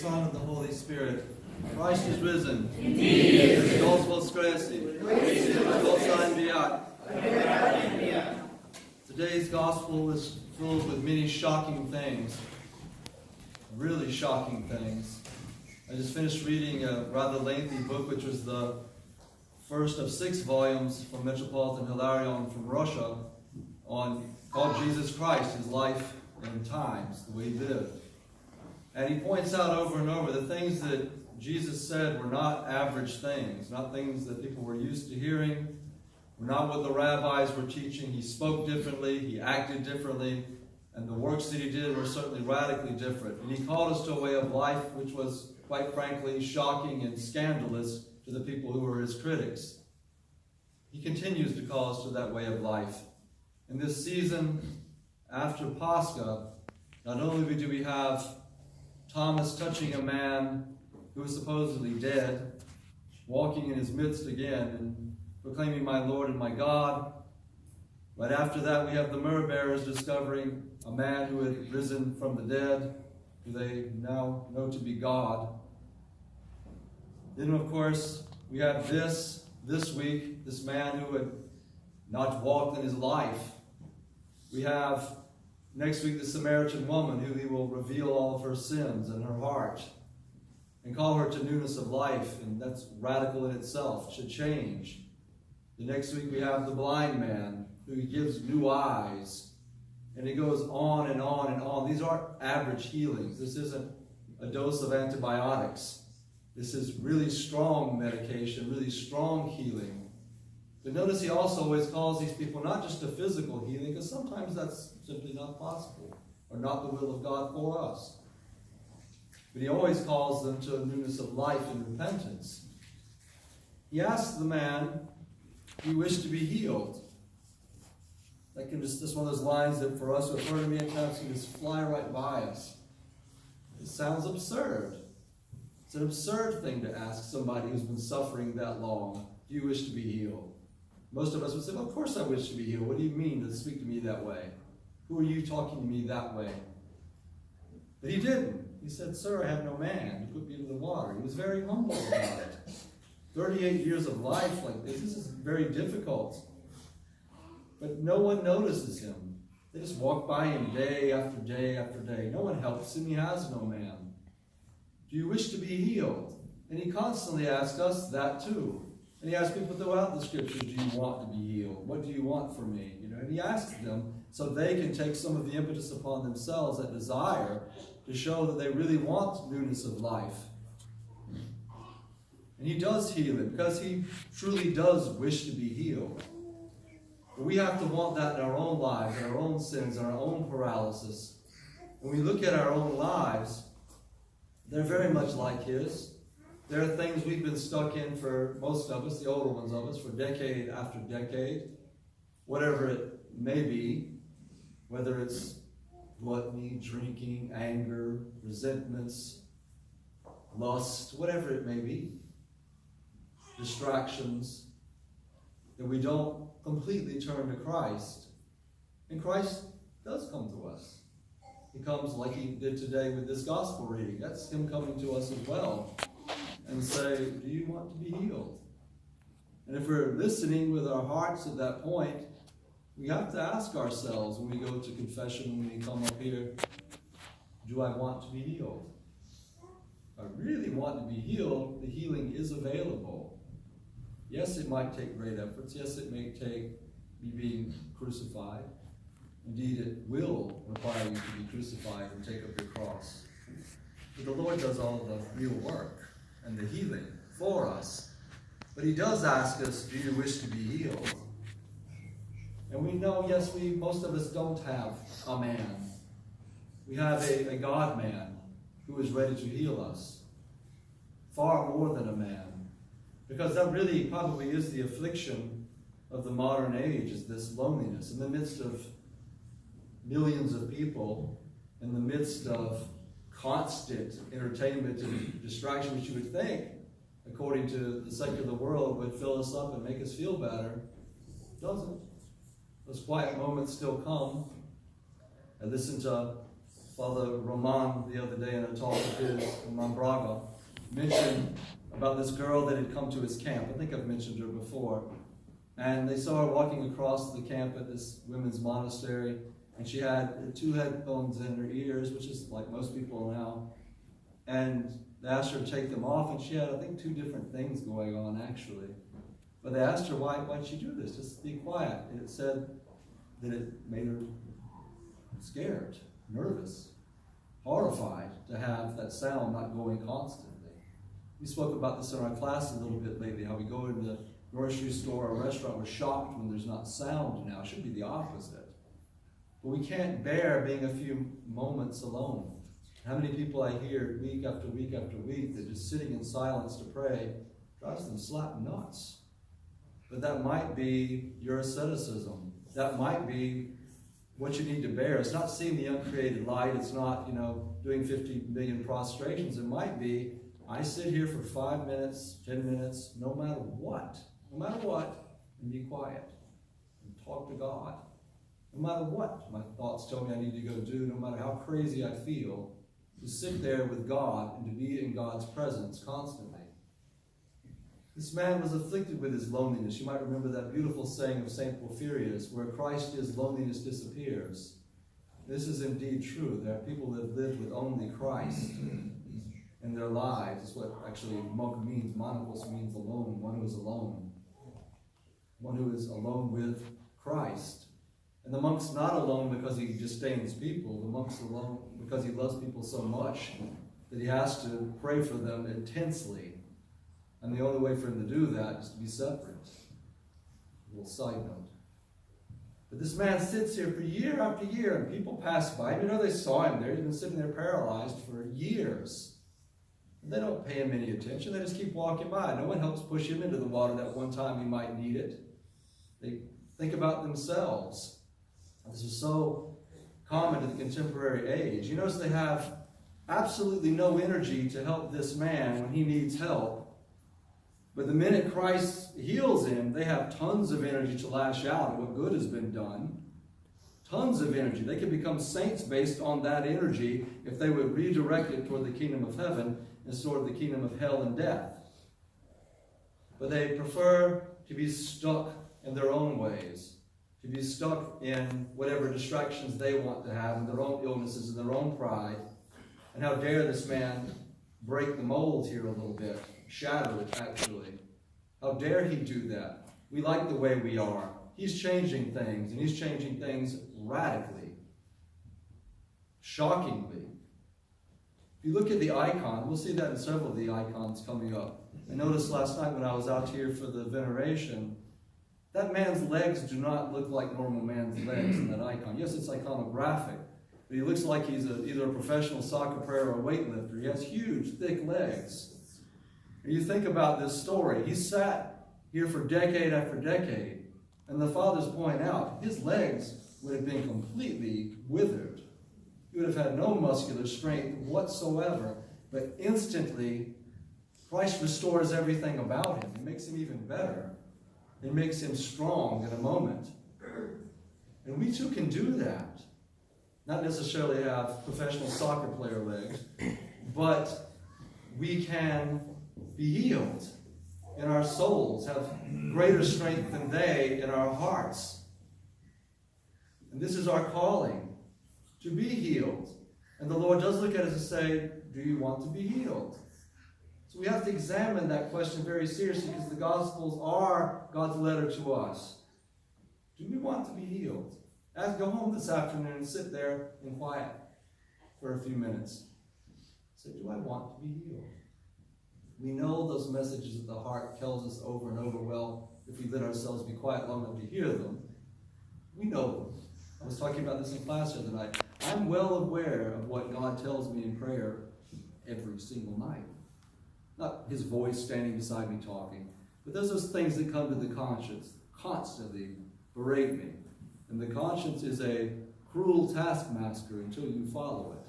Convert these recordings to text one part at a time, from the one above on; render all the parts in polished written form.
Son, and the Holy Spirit. Christ is risen. Indeed. Christos Voskresit. Christos Biat. Today's gospel is filled with many shocking things. Really shocking things. I just finished reading a rather lengthy book, which was the first of 6 volumes from Metropolitan Hilarion from Russia, called Jesus Christ, his life and times, the way he lived. And he points out over and over the things that Jesus said were not average things, not things that people were used to hearing, were not what the rabbis were teaching. He spoke differently, he acted differently, and the works that he did were certainly radically different. And he called us to a way of life which was, quite frankly, shocking and scandalous to the people who were his critics. He continues to call us to that way of life. In this season after Pascha, not only do we have Thomas touching a man who was supposedly dead, walking in his midst again and proclaiming, "My Lord and my God." Right after that, we have the myrrh bearers discovering a man who had risen from the dead, who they now know to be God. Then, of course, we have this week, this man who had not walked in his life. We have next week the Samaritan woman, who he will reveal all of her sins and her heart and call her to newness of life, and that's radical in itself, should change. The next week we have the blind man, who he gives new eyes, and it goes on and on and on. These aren't average healings. This isn't a dose of antibiotics. This is really strong medication, really strong healing. But notice he also always calls these people not just to physical healing, because sometimes that's simply not possible, or not the will of God for us. But he always calls them to a newness of life and repentance. He asks the man, "Do you wish to be healed?" That can just one of those lines that for us who have heard it many times can just fly right by us. It sounds absurd. It's an absurd thing to ask somebody who's been suffering that long, "Do you wish to be healed?" Most of us would say, "Well, of course I wish to be healed. What do you mean to speak to me that way? Who are you talking to me that way?" But he didn't. He said, "Sir, I have no man to put me into the water." He was very humble about it. 38 years of life like this is very difficult. But no one notices him. They just walk by him day after day after day. No one helps him. He has no man. "Do you wish to be healed?" And he constantly asks us that too. And he asks people throughout the scriptures, "Do you want to be healed? What do you want from me?" And he asks them so they can take some of the impetus upon themselves, that desire, to show that they really want newness of life. And he does heal it because he truly does wish to be healed. But we have to want that in our own lives, in our own sins, in our own paralysis. When we look at our own lives, they're very much like his. There are things we've been stuck in for most of us, the older ones of us, for decade after decade. Whatever it may be, whether it's gluttony, drinking, anger, resentments, lust, whatever it may be, distractions, that we don't completely turn to Christ. And Christ does come to us. He comes like he did today with this gospel reading. That's him coming to us as well and say, "Do you want to be healed?" And if we're listening with our hearts at that point, we have to ask ourselves when we go to confession, when we come up here, do I want to be healed? If I really want to be healed, the healing is available. Yes, it might take great efforts. Yes, it may take me being crucified. Indeed, it will require you to be crucified and take up your cross. But the Lord does all of the real work and the healing for us. But he does ask us, "Do you wish to be healed?" And we know, yes, most of us don't have a man. We have a God-man who is ready to heal us. Far more than a man. Because that really probably is the affliction of the modern age, is this loneliness. In the midst of millions of people, in the midst of constant entertainment and distraction, which you would think, according to the secular world, would fill us up and make us feel better, doesn't. Those quiet moments still come. I listen to Father Roman, the other day in a talk of his, Roman Braga, mentioned about this girl that had come to his camp. I think I've mentioned her before. And they saw her walking across the camp at this women's monastery, and she had 2 headphones in her ears, which is like most people now. And they asked her to take them off, and she had, I think, 2 different things going on, actually. But they asked her, why'd she do this? Just be quiet. And it said that it made her scared, nervous, horrified to have that sound not going constantly. We spoke about this in our class a little bit lately, how we go into the grocery store or restaurant, we're shocked when there's not sound now. It should be the opposite. But we can't bear being a few moments alone. How many people I hear week after week after week that just sitting in silence to pray drives them slap nuts. But that might be your asceticism. That might be what you need to bear. It's not seeing the uncreated light. It's not, doing 50 million prostrations. It might be, I sit here for 5 minutes, 10 minutes, no matter what, and be quiet and talk to God. No matter what my thoughts tell me I need to go do, no matter how crazy I feel, to sit there with God and to be in God's presence constantly. This man was afflicted with his loneliness. You might remember that beautiful saying of St. Porphyrius, where Christ is, loneliness disappears. This is indeed true. There are people that have lived with only Christ in their lives. It's what actually monk means. Monachos means alone, one who is alone. One who is alone with Christ. And the monk's not alone because he disdains people. The monk's alone because he loves people so much that he has to pray for them intensely. And the only way for him to do that is to be separate. A little side note. But this man sits here for year after year, and people pass by. They saw him there. He's been sitting there paralyzed for years. And they don't pay him any attention. They just keep walking by. No one helps push him into the water that one time he might need it. They think about themselves. This is so common to the contemporary age. You notice they have absolutely no energy to help this man when he needs help. But the minute Christ heals him, they have tons of energy to lash out at what good has been done. Tons of energy. They could become saints based on that energy if they would redirect it toward the kingdom of heaven instead of the kingdom of hell and death. But they prefer to be stuck in their own ways, to be stuck in whatever distractions they want to have, in their own illnesses, in their own pride. And how dare this man break the mold here a little bit. Shadow it, actually. How dare he do that? We like the way we are. He's changing things, and he's changing things radically, shockingly. If you look at the icon, we'll see that in several of the icons coming up. I noticed last night when I was out here for the veneration, that man's legs do not look like normal man's legs in that icon. Yes, it's iconographic, but he looks like he's either a professional soccer player or a weightlifter. He has huge, thick legs. You think about this story. He sat here for decade after decade, and the fathers point out his legs would have been completely withered. He would have had no muscular strength whatsoever, but instantly Christ restores everything about him. He makes him even better. It makes him strong in a moment. And we too can do that. Not necessarily have professional soccer player legs, but we can be healed in our souls, have greater strength than they in our hearts. And this is our calling, to be healed. And the Lord does look at us and say, do you want to be healed? So we have to examine that question very seriously, because the Gospels are God's letter to us. Do we want to be healed? Go home this afternoon and sit there in quiet for a few minutes. Say, do I want to be healed? We know those messages that the heart tells us over and over well if we let ourselves be quiet long enough to hear them. We know them. I was talking about this in class the other night. I'm well aware of what God tells me in prayer every single night. Not his voice standing beside me talking, but there's those things that come to the conscience, constantly berate me. And the conscience is a cruel taskmaster until you follow it.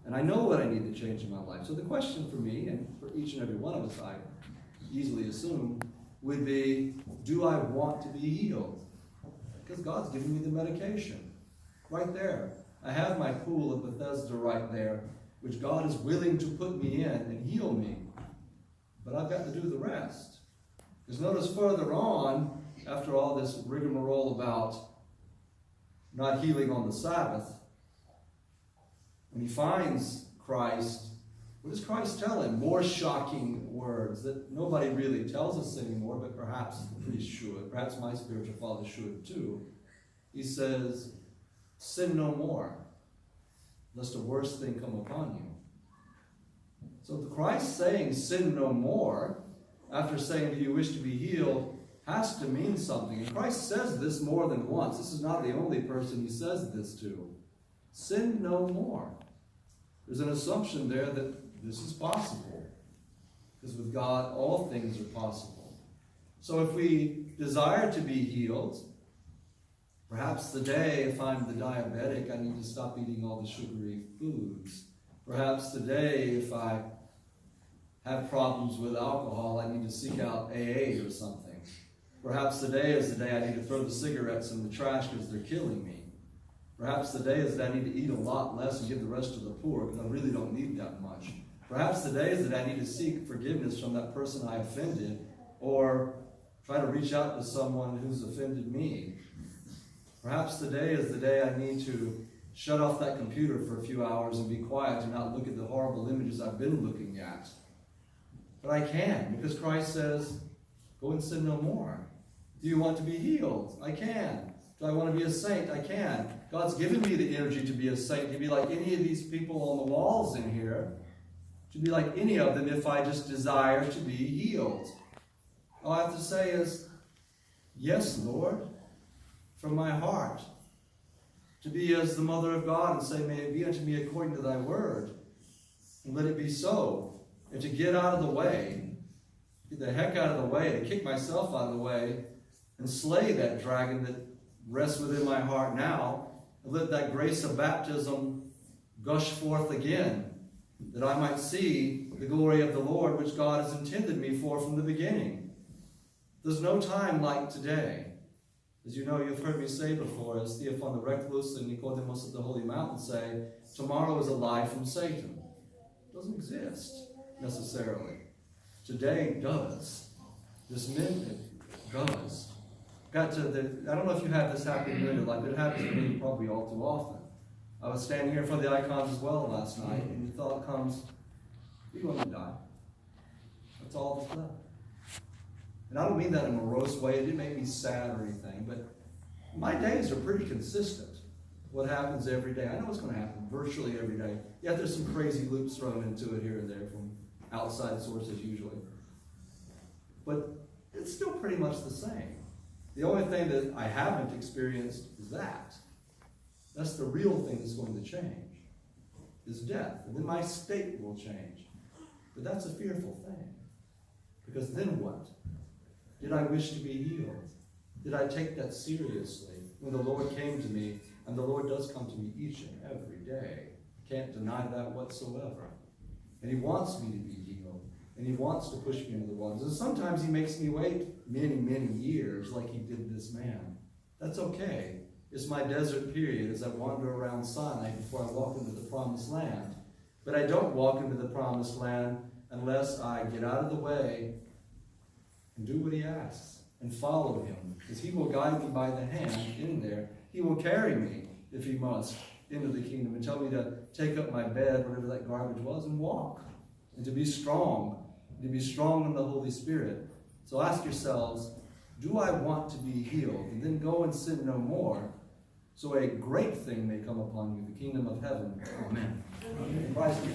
And I know what I need to change in my life. So the question for me, and for each and every one of us, I easily assume, would be, do I want to be healed? Because God's giving me the medication. Right there. I have my pool of Bethesda right there, which God is willing to put me in and heal me. But I've got to do the rest. Because notice further on, after all this rigmarole about not healing on the Sabbath, when he finds Christ, what does Christ tell him? More shocking words that nobody really tells us anymore, but perhaps the priest should. Perhaps my spiritual father should too. He says, sin no more, lest a worse thing come upon you. So the Christ saying sin no more, after saying, do you wish to be healed, has to mean something. And Christ says this more than once. This is not the only person he says this to. Sin no more. There's an assumption there that this is possible. Because with God, all things are possible. So if we desire to be healed, perhaps today, if I'm the diabetic, I need to stop eating all the sugary foods. Perhaps today, if I have problems with alcohol, I need to seek out AA or something. Perhaps today is the day I need to throw the cigarettes in the trash because they're killing me. Perhaps today is that I need to eat a lot less and give the rest to the poor because I really don't need that much. Perhaps today is that I need to seek forgiveness from that person I offended, or try to reach out to someone who's offended me. Perhaps today is the day I need to shut off that computer for a few hours and be quiet and not look at the horrible images I've been looking at. But I can, because Christ says, go and sin no more. Do you want to be healed? I can. Do I want to be a saint? I can. God's given me the energy to be a saint, to be like any of these people on the walls in here, to be like any of them if I just desire to be healed. All I have to say is, yes, Lord, from my heart. To be as the mother of God and say, may it be unto me according to thy word. And let it be so. And to get out of the way, get the heck out of the way, to kick myself out of the way, and slay that dragon that rests within my heart now, and let that grace of baptism gush forth again, that I might see the glory of the Lord, which God has intended me for from the beginning. There's no time like today. As you know, you've heard me say before, as Theophan the Recluse and Nicodemus at the Holy Mountain say, tomorrow is a lie from Satan. It doesn't exist necessarily. Today does. This minute does. I don't know if you have this happen in your life, but it happens to me probably all too often. I was standing here in front of the icons as well last night, and the thought comes, you're going to die. That's all that's left. And I don't mean that in a morose way. It didn't make me sad or anything, but my days are pretty consistent. What happens every day. I know what's going to happen virtually every day. Yeah, there's some crazy loops thrown into it here and there from outside sources usually. But it's still pretty much the same. The only thing that I haven't experienced is that. That's the real thing that's going to change, is death. And then my state will change. But that's a fearful thing. Because then what? Did I wish to be healed? Did I take that seriously when the Lord came to me? And the Lord does come to me each and every day. Can't deny that whatsoever. And he wants me to be healed. And he wants to push me into the waters. And sometimes he makes me wait many, many years like he did this man. That's okay. It's my desert period as I wander around Sinai before I walk into the promised land. But I don't walk into the promised land unless I get out of the way and do what he asks and follow him. Because he will guide me by the hand in there. He will carry me, if he must, into the kingdom and tell me to take up my bed, whatever that garbage was, and walk. And to be strong. To be strong in the Holy Spirit. So ask yourselves, do I want to be healed? And then go and sin no more, so a great thing may come upon you, the kingdom of heaven. Amen. Christ be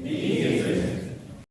risen.